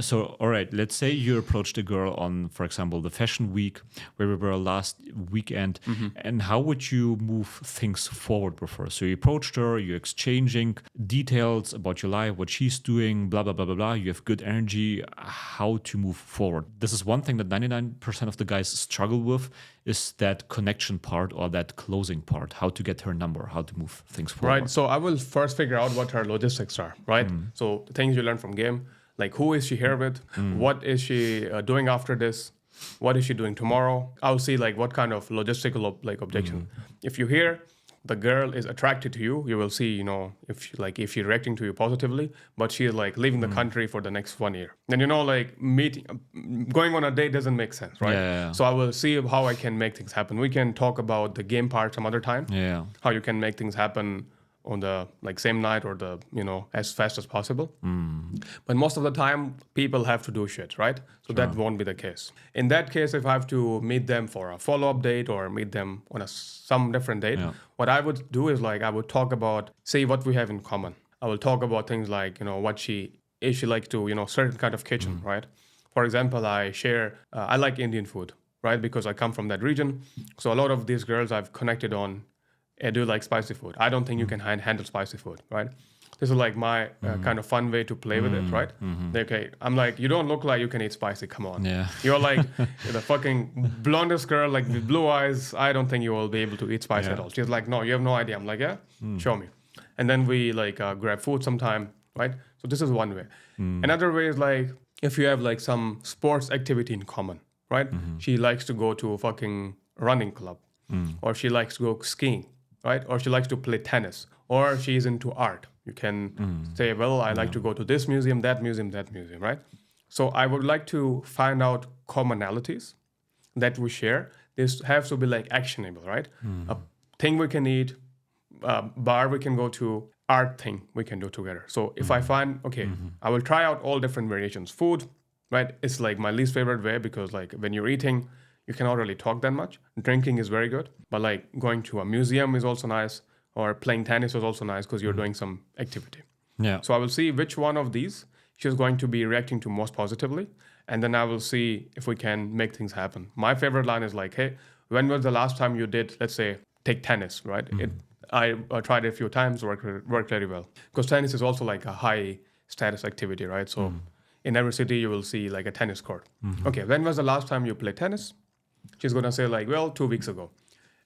So, all right, let's say you approached a girl on, for example, the fashion week where we were last weekend, and how would you move things forward with her? So you approached her, you're exchanging details about your life, what she's doing, blah, blah, blah, blah, blah. You have good energy, how to move forward. This is one thing that 99% of the guys struggle with is that connection part or that closing part, how to get her number, how to move things forward. Right. So I will first figure out what her logistics are, right? So the things you learn from game, like who is she here with? What is she doing after this? What is she doing tomorrow? I'll see like what kind of logistical objection. If you hear the girl is attracted to you, you will see, you know, if she's reacting to you positively, but she is like leaving the country for the next 1 year. Then, you know, like going on a date doesn't make sense, right? Yeah. So I will see how I can make things happen. We can talk about the game part some other time. Yeah. How you can make things happen on the like same night or the, you know, as fast as possible. But most of the time people have to do shit, right? So that won't be the case. In that case, if I have to meet them for a follow-up date or meet them on some different date, what I would do is like I would talk about, say, what we have in common. I will talk about things like, you know, what she likes to, you know, certain kind of kitchen, right? For example, I like Indian food, right? Because I come from that region. So a lot of these girls I've connected on, I do like spicy food. I don't think you can handle spicy food, right? This is like my kind of fun way to play with it, right? Okay, I'm like, you don't look like you can eat spicy. Come on. Yeah. You're like the fucking blondest girl, like with blue eyes. I don't think you will be able to eat spice at all. She's like, no, you have no idea. I'm like, yeah, show me. And then we like grab food sometime, right? So this is one way. Another way is like if you have like some sports activity in common, right? She likes to go to a fucking running club, or she likes to go skiing, right? Or she likes to play tennis, or she's into art. You can say, well, I like to go to this museum, that museum, right? So I would like to find out commonalities that we share. This has to be like actionable, right? A thing we can eat, a bar we can go to, art thing we can do together. So if I find, okay, I will try out all different variations. Food, right? It's like my least favorite way because like when you're eating, you cannot really talk that much. Drinking is very good, but like going to a museum is also nice, or playing tennis is also nice because you're doing some activity. Yeah. So I will see which one of these she's going to be reacting to most positively, and then I will see if we can make things happen. My favorite line is like, hey, when was the last time you did, let's say, take tennis, right? I tried it a few times, worked very well. Because tennis is also like a high status activity, right? So in every city you will see like a tennis court. Okay, when was the last time you played tennis? She's going to say like, well, 2 weeks ago.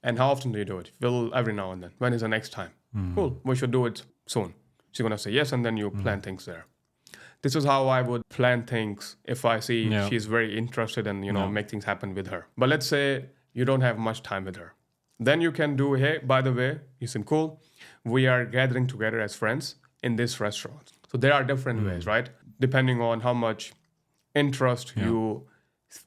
And how often do you do it? Well, every now and then. When is the next time? Cool, we should do it soon. She's going to say yes, and then you plan things there. This is how I would plan things if I see she's very interested and, you know, make things happen with her. But let's say you don't have much time with her. Then you can do, hey, by the way, you seem cool. We are gathering together as friends in this restaurant. So there are different ways, right? Depending on how much interest you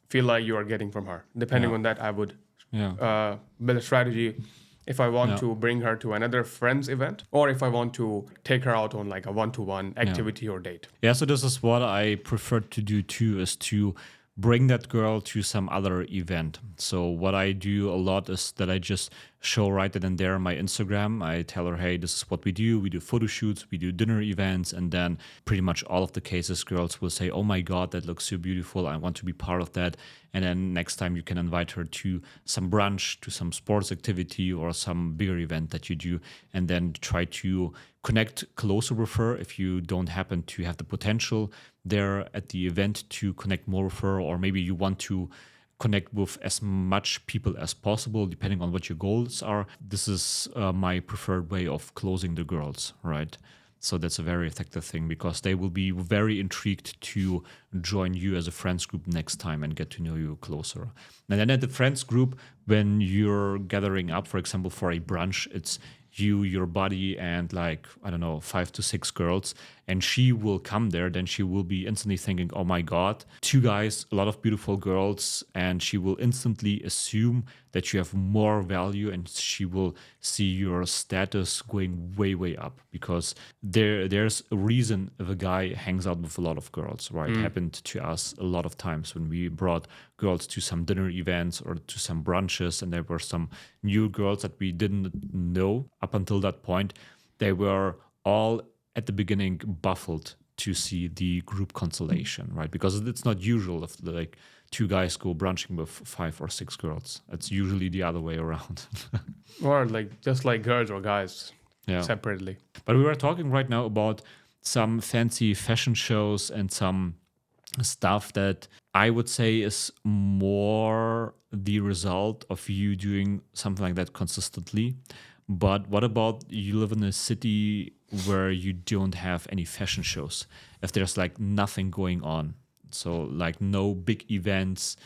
feel like you are getting from her. Depending on that, I would build a strategy if I want to bring her to another friend's event, or if I want to take her out on like a one-to-one activity or date. Yeah, so this is what I prefer to do too, is to bring that girl to some other event. So what I do a lot is that I just show right then and there on my Instagram. I tell her, hey, this is what we do. We do photo shoots, we do dinner events, and then pretty much all of the cases, girls will say, oh my God, that looks so beautiful. I want to be part of that. And then next time you can invite her to some brunch, to some sports activity or some bigger event that you do, and then try to connect closer with her if you don't happen to have the potential there at the event to connect more with her, or maybe you want to connect with as much people as possible, depending on what your goals are. This is my preferred way of closing the girls, right? So that's a very effective thing because they will be very intrigued to join you as a friends group next time and get to know you closer. And then at the friends group, when you're gathering up, for example, for a brunch, it's you, your buddy, and like, I don't know, 5 to 6 girls, and she will come there, then she will be instantly thinking, oh my God, 2 guys, a lot of beautiful girls, and she will instantly assume that you have more value, and she will see your status going way, way up, because there's a reason if a guy hangs out with a lot of girls, right? It happened to us a lot of times when we brought girls to some dinner events or to some brunches, and there were some new girls that we didn't know up until that point. They were all at the beginning baffled to see the group constellation, right? Because it's not usual if like two guys go brunching with 5 or 6 girls. It's usually the other way around. Or like just like girls or guys Yeah. separately. But we were talking right now about some fancy fashion shows and some stuff that I would say is more the result of you doing something like that consistently. But what about you live in a city where you don't have any fashion shows? If there's like nothing going on, so like no big events,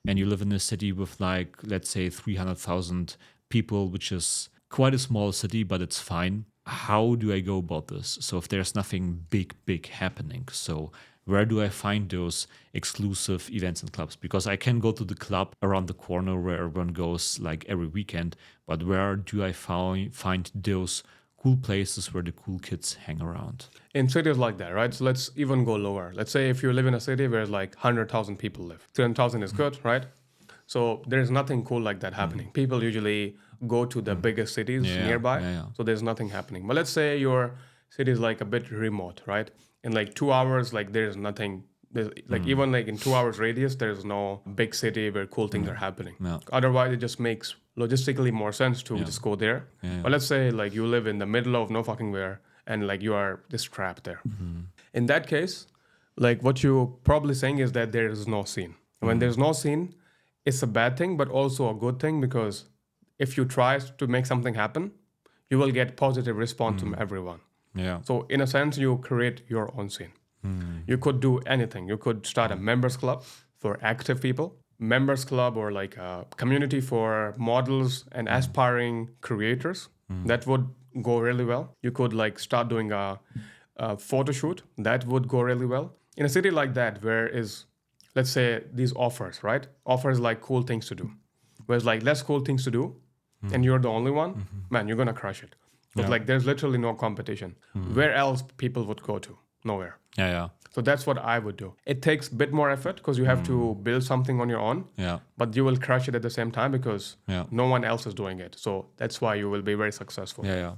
and you live in a city with like, let's say, 300,000 people, which is quite a small city, but it's fine. How do I go about this? So if there's nothing big happening, so where do I find those exclusive events and clubs? Because I can go to the club around the corner where everyone goes like every weekend, but where do I find those cool places where the cool kids hang around? In cities like that, right? So let's even go lower. Let's say if you live in a city where like 100,000 people live, 300,000 is good, right? So there's nothing cool like that happening. People usually go to the biggest cities nearby, so there's nothing happening. But let's say your city is like a bit remote, right? In like 2 hours, like there's nothing. There's, like even like in 2 hours radius, there's no big city where cool things are happening. Yeah. Otherwise, it just makes logistically more sense to just go there. But let's say like you live in the middle of no fucking where, and like you are just trapped there. In that case, like what you're probably saying is that there is no scene. When there's no scene, it's a bad thing, but also a good thing, because if you try to make something happen, you will get positive response from everyone. Yeah. So in a sense, you create your own scene. You could do anything. You could start a members club for active people, members club, or like a community for models and aspiring creators. That would go really well. You could like start doing a photo shoot. That would go really well. In a city like that, where is, let's say, these offers, right? Offers like cool things to do. Whereas like less cool things to do, and you're the only one, man, you're gonna crush it. But like there's literally no competition. Where else people would go to? Nowhere. Yeah. So that's what I would do. It takes a bit more effort because you have to build something on your own. Yeah. But you will crush it at the same time because Yeah. no one else is doing it. So that's why you will be very successful. Yeah.